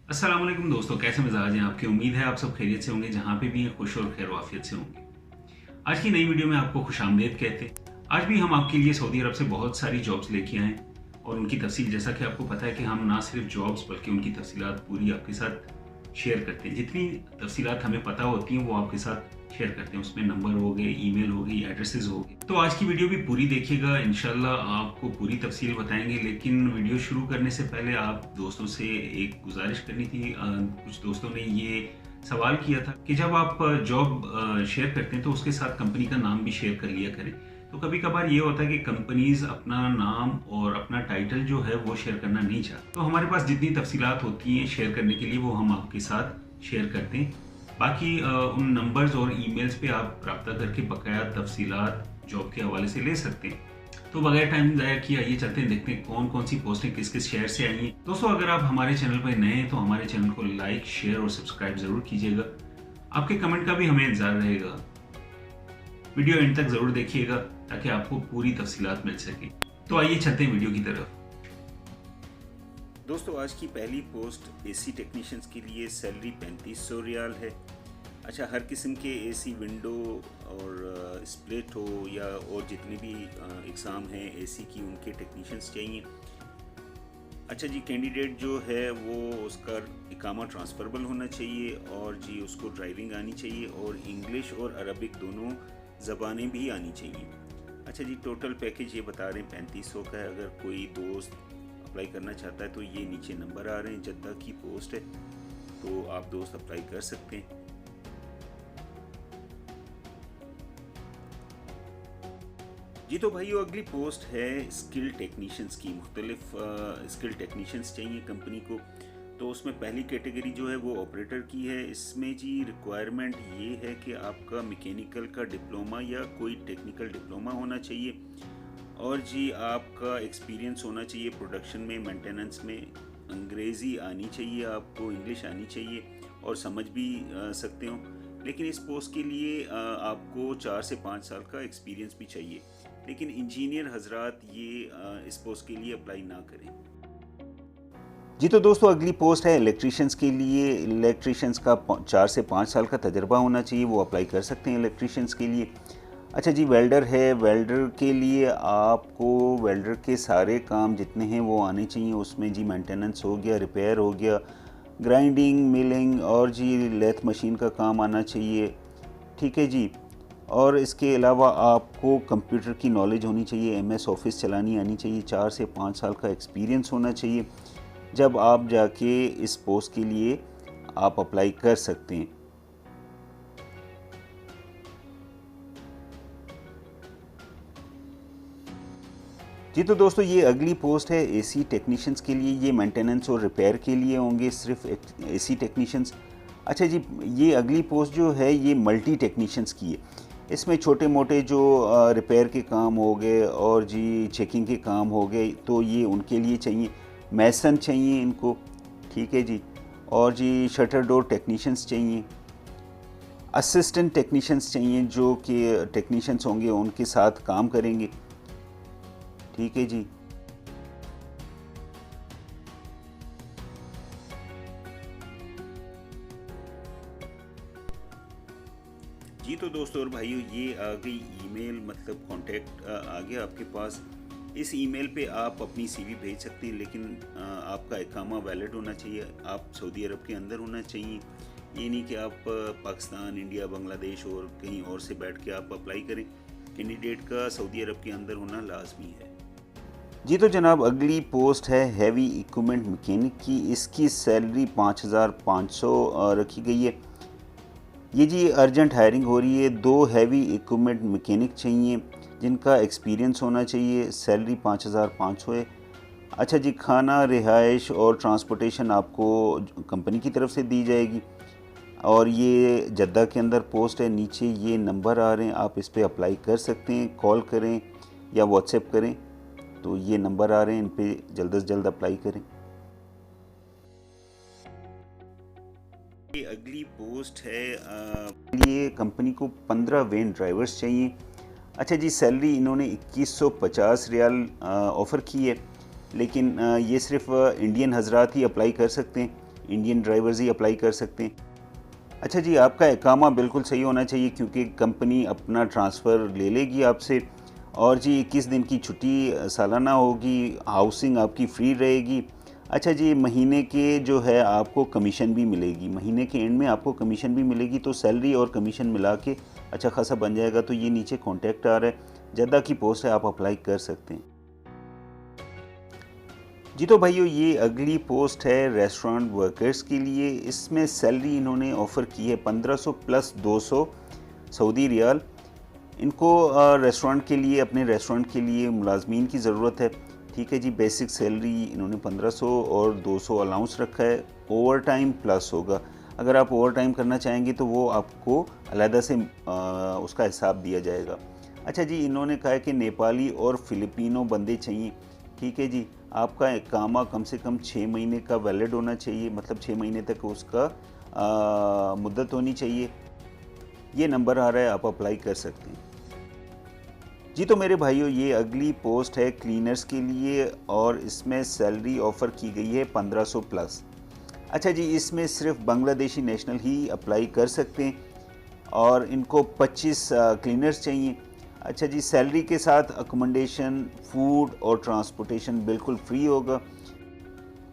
अस्सलाम वालेकुम दोस्तों, कैसे मिजाज हैं आपके। उम्मीद है आप सब खैरियत से होंगे, जहाँ पे भी हैं खुश और खैर वाफियत से होंगे। आज की नई वीडियो में आपको खुशामदीद कहते हैं। आज भी हम आपके लिए सऊदी अरब से बहुत सारी जॉब्स लेके आए हैं और उनकी तफसील, जैसा कि आपको पता है कि हम ना सिर्फ जॉब्स बल्कि उनकी तफसीलात पूरी आपके साथ शेयर करते हैं। जितनी तफसीलात हमें पता होती हैं वो आपके साथ शेयर करते हैं। उसमें नंबर हो गए, ईमेल हो गई, एड्रेसेस हो गए। तो आज की वीडियो भी पूरी देखिएगा, इंशाल्लाह आपको पूरी तफसील बताएंगे। लेकिन वीडियो शुरू करने से पहले आप दोस्तों से एक गुजारिश करनी थी। कुछ दोस्तों ने ये सवाल किया था कि जब आप जॉब शेयर करते हैं तो उसके साथ कंपनी का नाम भी शेयर कर लिया करें। तो कभी कभार ये होता है कि कंपनीज अपना नाम और अपना टाइटल जो है वो शेयर करना नहीं चाहती। तो हमारे पास जितनी तफसीलात होती हैं शेयर करने के लिए वो हम आपके साथ शेयर करते हैं। बाकी उन नंबर्स और ईमेल्स पे आप रब्ता करके बकाया तफसीलात जॉब के हवाले से ले सकते हैं। तो बगैर टाइम ज़ाया किए आइए चलते हैं, देखते हैं कौन कौन सी पोस्टें किस किस शहर से आई हैं। दोस्तों, अगर आप हमारे चैनल पर नए हैं तो हमारे चैनल को लाइक, शेयर और सब्सक्राइब ज़रूर कीजिएगा। आपके कमेंट का भी हमें इंतज़ार रहेगा। वीडियो एंड तक ज़रूर देखिएगा ताकि आपको पूरी तफसीलात मिल सके। तो आइए चलते हैं वीडियो की तरफ। दोस्तों, आज की पहली पोस्ट एसी टेक्नीशियंस के लिए सैलरी 3500 रियाल है। अच्छा, हर किस्म के एसी विंडो और स्प्लिट हो या और जितने भी एग्ज़ाम हैं एसी की, उनके टेक्नीशियंस चाहिए। अच्छा जी, कैंडिडेट जो है वो उसका इकामा ट्रांसफरेबल होना चाहिए और जी उसको ड्राइविंग आनी चाहिए और इंग्लिश और अरबिक दोनों ज़बानें भी आनी चाहिए। अच्छा जी, टोटल पैकेज ये बता रहे हैं 3500 का है। अगर कोई दोस्त अप्लाई करना चाहता है तो ये नीचे नंबर आ रहे हैं। जद्दा की पोस्ट है तो आप दोस्त अप्लाई कर सकते हैं। जी तो भाइयों, अगली पोस्ट है स्किल टेक्नीशियंस की। मुख्तलिफ स्किल टेक्नीशियंस चाहिए कंपनी को। तो उसमें पहली कैटेगरी जो है वो ऑपरेटर की है। इसमें जी रिक्वायरमेंट ये है कि आपका मैकेनिकल का डिप्लोमा या कोई टेक्निकल डिप्लोमा होना चाहिए और जी आपका एक्सपीरियंस होना चाहिए प्रोडक्शन में, मेंटेनेंस में। अंग्रेज़ी आनी चाहिए आपको, इंग्लिश आनी चाहिए और समझ भी सकते हो। लेकिन इस पोस्ट के लिए आपको 4 से 5 साल का एक्सपीरियंस भी चाहिए। लेकिन इंजीनियर हजरात ये इस पोस्ट के लिए अप्लाई ना करें। जी तो दोस्तों, अगली पोस्ट है इलेक्ट्रीशियंस के लिए। इलेक्ट्रीशियंस का 4 से 5 साल का तजर्बा होना चाहिए, वो अप्लाई कर सकते हैं इलेक्ट्रीशियंस के लिए। अच्छा जी, वेल्डर है। वेल्डर के लिए आपको वेल्डर के सारे काम जितने हैं वो आने चाहिए। उसमें जी मेंटेनेंस हो गया, रिपेयर हो गया, ग्राइंडिंग, मिलिंग और जी लेथ मशीन का काम आना चाहिए। ठीक है जी। और इसके अलावा आपको कंप्यूटर की नॉलेज होनी चाहिए, एमएस ऑफिस चलानी आनी चाहिए, 4 से 5 साल का एक्सपीरियंस होना चाहिए। जब आप जाके इस पोस्ट के लिए आप अप्लाई कर सकते हैं। जी तो दोस्तों, ये अगली पोस्ट है एसी टेक्नीशियंस के लिए। ये मेंटेनेंस और रिपेयर के लिए होंगे सिर्फ एसी टेक्नीशियंस। अच्छा जी, ये अगली पोस्ट जो है ये मल्टी टेक्नीशियंस की है। इसमें छोटे मोटे जो रिपेयर के काम हो गए और जी चेकिंग के काम हो गए, तो ये उनके लिए चाहिए। मैसन चाहिए इनको, ठीक है जी। और जी शटर डोर टेक्नीशियंस चाहिए। असिस्टेंट टेक्नीशियंस चाहिए जो कि टेक्नीशियंस होंगे उनके साथ काम करेंगे, ठीक है जी। जी तो दोस्तों और भाइयों, ये आ गई ईमेल, मतलब कांटेक्ट आ गया आपके पास। इस ईमेल पे आप अपनी सीवी भेज सकते हैं, लेकिन आपका इकामा वैलिड होना चाहिए। आप सऊदी अरब के अंदर होना चाहिए। ये नहीं कि आप पाकिस्तान, इंडिया, बांग्लादेश और कहीं और से बैठ के आप अप्लाई करें। कैंडिडेट का सऊदी अरब के अंदर होना लाजमी है। जी तो जनाब, अगली पोस्ट है हैवी इक्विपमेंट मैकेनिक की। इसकी सैलरी 5500 रखी गई है। ये जी अर्जेंट हायरिंग हो रही है। 2 हैवी इक्विपमेंट मैकेनिक चाहिए जिनका एक्सपीरियंस होना चाहिए। सैलरी 5500 है। अच्छा जी, खाना, रिहाइश और ट्रांसपोर्टेशन आपको कंपनी की तरफ से दी जाएगी और ये जद्दा के अंदर पोस्ट है। नीचे ये नंबर आ रहे हैं, आप इस पर अप्लाई कर सकते हैं। कॉल करें या व्हाट्सएप करें, तो ये नंबर आ रहे हैं, इन पे जल्द से जल्द अप्लाई करें। ये अगली पोस्ट है, ये कंपनी को 15 वैन ड्राइवर्स चाहिए। अच्छा जी, सैलरी इन्होंने 2150 रियाल ऑफ़र की है, लेकिन ये सिर्फ इंडियन हजरात ही अप्लाई कर सकते हैं। इंडियन ड्राइवर्स ही अप्लाई कर सकते हैं। अच्छा जी, आपका इकामा बिल्कुल सही होना चाहिए क्योंकि कंपनी अपना ट्रांसफ़र ले लेगी आपसे। और जी 21 दिन की छुट्टी सालाना होगी, हाउसिंग आपकी फ्री रहेगी। अच्छा जी, महीने के जो है आपको कमीशन भी मिलेगी, महीने के एंड में आपको कमीशन भी मिलेगी, तो सैलरी और कमीशन मिला के अच्छा खासा बन जाएगा। तो ये नीचे कॉन्टैक्ट आ रहा है, जद्दा की पोस्ट है, आप अप्लाई कर सकते हैं। जी तो भाइयों, ये अगली पोस्ट है रेस्टोरेंट वर्कर्स के लिए। इसमें सैलरी इन्होंने ऑफ़र की है 1500 प्लस 200 सऊदी रियाल। इनको रेस्टोरेंट के लिए, अपने रेस्टोरेंट के लिए मुलाजमीन की ज़रूरत है। ठीक है जी, बेसिक सैलरी इन्होंने 1500 और 200 अलाउंस रखा है। ओवर टाइम प्लस होगा, अगर आप ओवर टाइम करना चाहेंगे तो वो आपको अलहदा से उसका हिसाब दिया जाएगा। अच्छा जी, इन्होंने कहा है कि नेपाली और फ़िलिपिनो बंदे चाहिए। ठीक है जी, आपका इकामा कम से कम 6 महीने का वैलिड होना चाहिए, मतलब 6 महीने तक उसका मुद्दत होनी चाहिए। ये नंबर आ रहा है, आप अप्लाई कर सकते हैं। जी तो मेरे भाइयों, ये अगली पोस्ट है क्लीनर्स के लिए और इसमें सैलरी ऑफ़र की गई है 1500 प्लस। अच्छा जी, इसमें सिर्फ बांग्लादेशी नेशनल ही अप्लाई कर सकते हैं और इनको 25 क्लीनर्स चाहिए। अच्छा जी, सैलरी के साथ अकोमोडेशन, फूड और ट्रांसपोर्टेशन बिल्कुल फ्री होगा।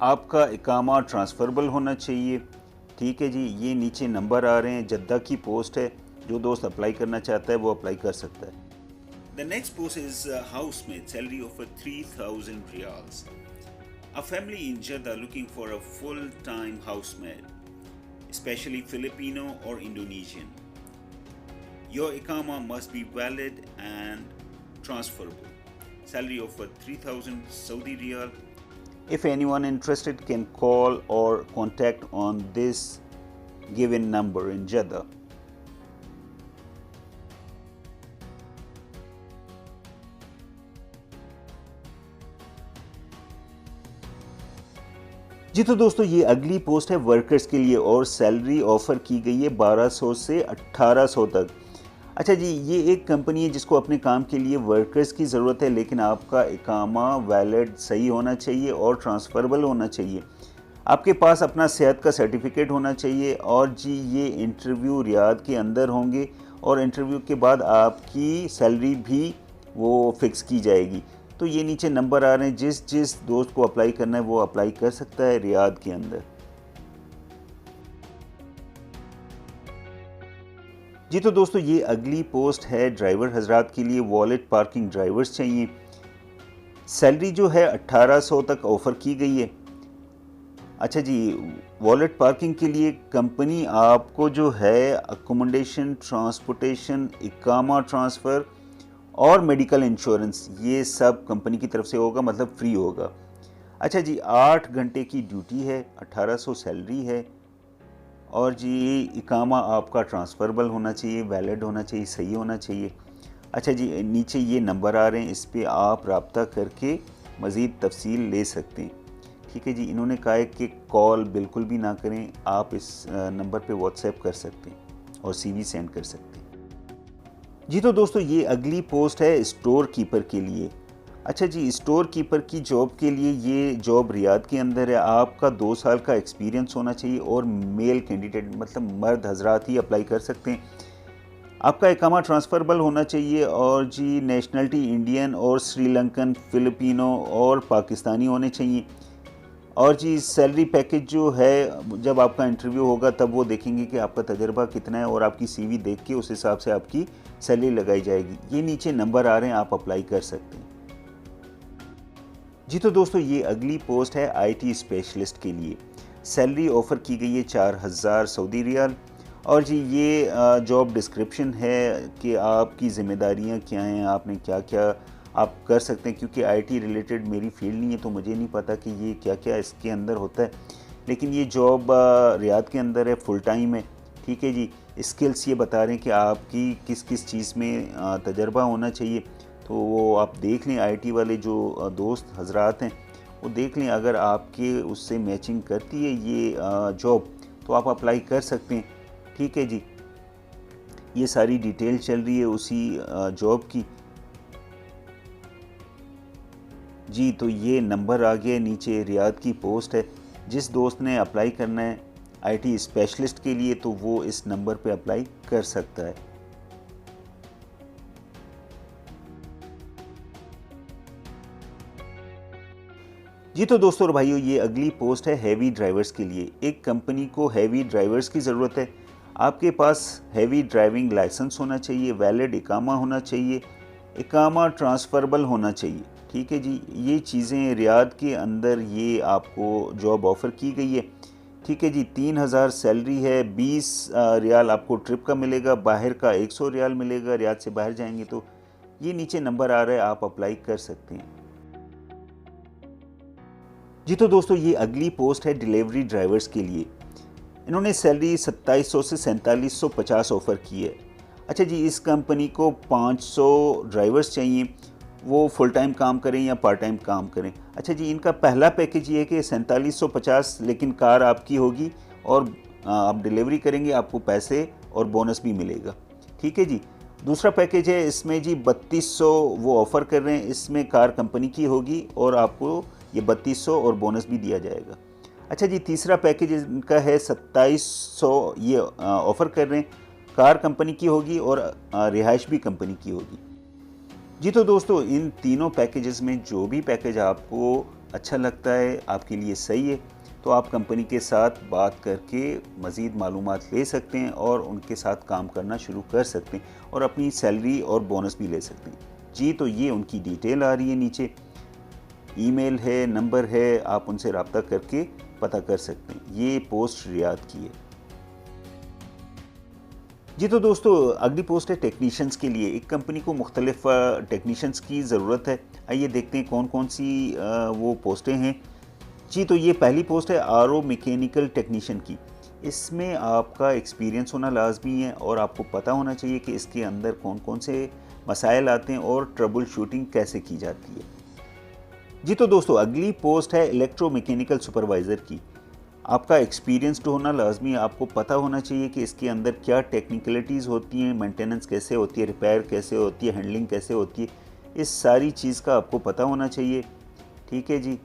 आपका इकामा ट्रांसफ़रेबल होना चाहिए। ठीक है जी, ये नीचे नंबर आ रहे हैं, जद्दा की पोस्ट है। जो दोस्त अप्लाई करना चाहता है वो अप्लाई कर सकता है। The next post is housemaid, salary of 3,000 riyals. A family in Jeddah looking for a full-time housemaid, especially Filipino or Indonesian. Your ikama must be valid and transferable. Salary of 3,000 Saudi riyal. If anyone interested can call or contact on this given number in Jeddah. जी तो दोस्तों, ये अगली post है workers के लिए और salary offer की गई है 1200 से 1800 तक। अच्छा जी, ये एक कंपनी है जिसको अपने काम के लिए वर्कर्स की ज़रूरत है, लेकिन आपका इकामा वैलिड सही होना चाहिए और ट्रांसफ़रेबल होना चाहिए। आपके पास अपना सेहत का सर्टिफिकेट होना चाहिए। और जी, ये इंटरव्यू रियाद के अंदर होंगे और इंटरव्यू के बाद आपकी सैलरी भी वो फ़िक्स की जाएगी। तो ये नीचे नंबर आ रहे हैं, जिस दोस्त को अप्लाई करना है वो अप्लाई कर सकता है रियाद के अंदर। जी तो दोस्तों, ये अगली पोस्ट है ड्राइवर हजरात के लिए, वॉलेट पार्किंग ड्राइवर्स चाहिए। सैलरी जो है 1800 तक ऑफ़र की गई है। अच्छा जी, वॉलेट पार्किंग के लिए कंपनी आपको जो है अकोमोडेशन, ट्रांसपोर्टेशन, इकामा ट्रांसफ़र और मेडिकल इंश्योरेंस, ये सब कंपनी की तरफ से होगा, मतलब फ्री होगा। अच्छा जी, 8 घंटे की ड्यूटी है, 1800 सैलरी है। और जी, इकामा आपका ट्रांसफ़रेबल होना चाहिए, वैलिड होना चाहिए, सही होना चाहिए। अच्छा जी, नीचे ये नंबर आ रहे हैं, इस पर आप रब्ता करके मज़ीद तफसील ले सकते हैं। ठीक है जी, इन्होंने कहा है कि कॉल बिल्कुल भी ना करें, आप इस नंबर पे व्हाट्सएप कर सकते हैं और CV सेंड कर सकते हैं। जी तो दोस्तों, ये अगली पोस्ट है स्टोर कीपर के लिए। अच्छा जी, स्टोर कीपर की जॉब के लिए ये जॉब रियाद के अंदर है। आपका 2 साल का एक्सपीरियंस होना चाहिए और मेल कैंडिडेट, मतलब मर्द हजरात ही अप्लाई कर सकते हैं। आपका इकामा ट्रांसफ़रेबल होना चाहिए और जी नेशनलिटी इंडियन और श्रीलंकन, फ़िलिपिनो और पाकिस्तानी होने चाहिए। और जी, सैलरी पैकेज जो है, जब आपका इंटरव्यू होगा तब वो देखेंगे कि आपका तजर्बा कितना है और आपकी CV देख के उस हिसाब से आपकी सैलरी लगाई जाएगी। ये नीचे नंबर आ रहे हैं, आप अप्लाई कर सकते हैं। जी तो दोस्तों, ये अगली पोस्ट है IT स्पेशलिस्ट के लिए। सैलरी ऑफ़र की गई है 4000 सऊदी रियाल। और जी, ये जॉब डिस्क्रिप्शन है कि आपकी ज़िम्मेदारियाँ क्या हैं, आपने क्या क्या आप कर सकते हैं। क्योंकि IT रिलेटेड मेरी फील्ड नहीं है तो मुझे नहीं पता कि ये क्या क्या इसके अंदर होता है, लेकिन ये जॉब रियाद के अंदर है, फुल टाइम है। ठीक है जी, स्किल्स ये बता रहे हैं कि आपकी किस किस चीज़ में तजर्बा होना चाहिए। तो वो आप देख लें, IT वाले जो दोस्त हजरात हैं वो देख लें, अगर आपके उससे मैचिंग करती है ये जॉब तो आप अप्लाई कर सकते हैं। ठीक है जी, ये सारी डिटेल चल रही है उसी जॉब की। जी तो ये नंबर आ गया नीचे, रियाद की पोस्ट है, जिस दोस्त ने अप्लाई करना है IT स्पेशलिस्ट के लिए तो वो इस नंबर पे अप्लाई कर सकता है। जी तो दोस्तों और भाइयों, ये अगली पोस्ट है हैवी ड्राइवर्स के लिए। एक कंपनी को हैवी ड्राइवर्स की ज़रूरत है। आपके पास हैवी ड्राइविंग लाइसेंस होना चाहिए, वैलिड इकामा होना चाहिए, इकामा ट्रांसफरेबल होना चाहिए। ठीक है जी, ये चीज़ें रियाद के अंदर ये आपको जॉब ऑफ़र की गई है। ठीक है जी, 3000 सैलरी है, 20 रियाल आपको ट्रिप का मिलेगा, बाहर का 100 रियाल मिलेगा। रियाद से बाहर जाएंगे तो ये नीचे नंबर आ रहा है, आप अप्लाई कर सकते हैं। जी तो दोस्तों, ये अगली पोस्ट है डिलीवरी ड्राइवर्स के लिए। इन्होंने सैलरी 2700 से 4750 ऑफ़र की है। अच्छा जी, इस कंपनी को 500 ड्राइवर्स चाहिए, वो फुल टाइम काम करें या पार्ट टाइम काम करें। अच्छा जी, इनका पहला पैकेज ये है कि 4750, लेकिन कार आपकी होगी और आप डिलीवरी करेंगे, आपको पैसे और बोनस भी मिलेगा। ठीक है जी। दूसरा पैकेज है, इसमें जी 3200 वो ऑफ़र कर रहे हैं, इसमें कार कंपनी की होगी और आपको ये 3200 और बोनस भी दिया जाएगा। अच्छा जी, तीसरा पैकेज इनका है 2700, ये ऑफ़र कर रहे हैं, कार कंपनी की होगी और रिहाइश भी कंपनी की होगी। जी तो दोस्तों, इन तीनों पैकेजेस में जो भी पैकेज आपको अच्छा लगता है, आपके लिए सही है, तो आप कंपनी के साथ बात करके मज़ीद मालूमात ले सकते हैं और उनके साथ काम करना शुरू कर सकते हैं और अपनी सैलरी और बोनस भी ले सकते हैं। जी तो ये उनकी डिटेल आ रही है नीचे, ईमेल है, नंबर है, आप उनसे रब्ता करके पता कर सकते हैं। ये पोस्ट रियाद की है। जी तो दोस्तों, अगली पोस्ट है टेक्नीशियंस के लिए। एक कंपनी को मुख्तलिफ टेक्नीशियंस की ज़रूरत है। आइए देखते हैं कौन कौन सी वो पोस्टें हैं। जी तो ये पहली पोस्ट है RO मैकेनिकल टेक्नीशियन की। इसमें आपका एक्सपीरियंस होना लाजमी है और आपको पता होना चाहिए कि इसके अंदर कौन कौन से मसाइल आते हैं और ट्रबल शूटिंग कैसे की जाती है। जी तो दोस्तों, अगली पोस्ट है इलेक्ट्रो मैकेनिकल सुपरवाइज़र की। आपका एक्सपीरियंस तो होना लाजमी है, आपको पता होना चाहिए कि इसके अंदर क्या टेक्निकलिटीज़ होती हैं, मेंटेनेंस कैसे होती है, रिपेयर कैसे होती है, हैंडलिंग कैसे होती है, इस सारी चीज़ का आपको पता होना चाहिए। ठीक है जी।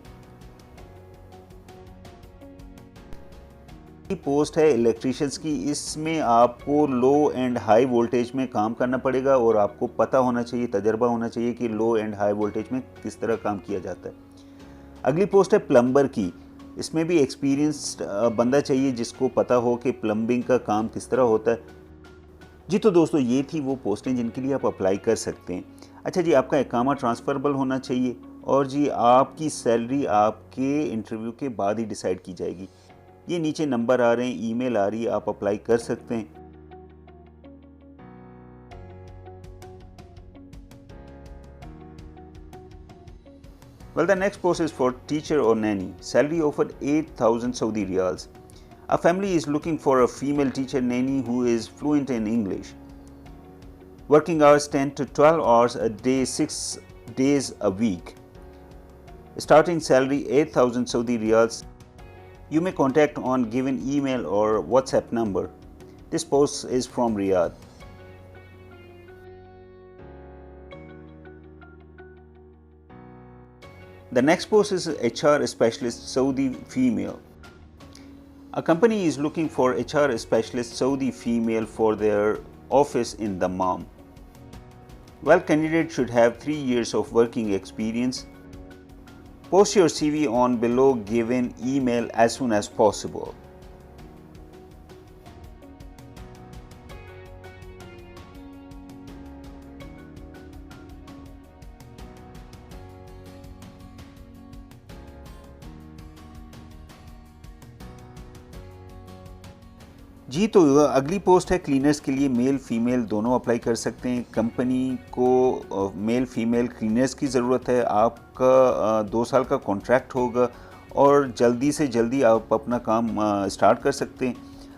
पोस्ट है इलेक्ट्रीशियंस की। इसमें आपको लो एंड हाई वोल्टेज में काम करना पड़ेगा और आपको पता होना चाहिए, तजर्बा होना चाहिए कि लो एंड हाई वोल्टेज में किस तरह काम किया जाता है। अगली पोस्ट है प्लम्बर की। इसमें भी एक्सपीरियंस बंदा चाहिए जिसको पता हो कि प्लम्बिंग का काम किस तरह होता है। जी तो दोस्तों, ये थी वो पोस्टें जिनके लिए आप अप्लाई कर सकते हैं। अच्छा जी, आपका इकामा ट्रांसफरेबल होना चाहिए और जी आपकी सैलरी आपके इंटरव्यू के बाद ही डिसाइड की जाएगी। ये नीचे नंबर आ रहे हैं, ईमेल आ रही है, आप अप्लाई कर सकते हैं। Well, the next post is for teacher or nanny. Salary offered 8,000 Saudi riyals. A family is looking for a female teacher nanny who is fluent in English. Working hours 10 to 12 hours a day, 6 days a week. Starting salary 8,000 Saudi riyals. You may contact on given email or WhatsApp number. This post is from Riyadh. The next post is HR specialist Saudi female. A company is looking for HR specialist Saudi female for their office in Dammam. Well, candidate should have 3 years of working experience. Post your CV on below given email as soon as possible. जी तो अगली post है cleaners के लिए। Male female दोनों apply कर सकते हैं। Company को मेल फीमेल क्लीनर्स की ज़रूरत है। आपका 2 साल का कॉन्ट्रैक्ट होगा और जल्दी से जल्दी आप अपना काम स्टार्ट कर सकते हैं।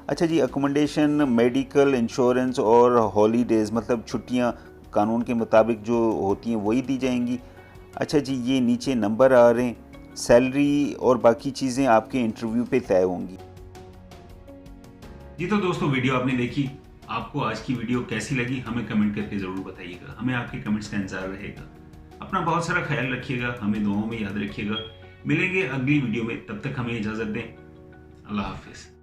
अच्छा जी, अकोमोडेशन, मेडिकल इंश्योरेंस और हॉलीडेज़ मतलब छुट्टियां कानून के मुताबिक जो होती हैं वही दी जाएंगी। अच्छा जी, ये नीचे नंबर आ रहे हैं। सैलरी और बाकी चीज़ें आपके इंटरव्यू पे तय होंगी। जी तो दोस्तों, वीडियो आपने देखी। आपको आज की वीडियो कैसी लगी हमें कमेंट करके ज़रूर बताइएगा। हमें आपके कमेंट्स का इंतजार रहेगा। अपना बहुत सारा ख्याल रखिएगा, हमें दुआओं में याद रखिएगा। मिलेंगे अगली वीडियो में, तब तक हमें इजाजत दें। अल्लाह हाफिज।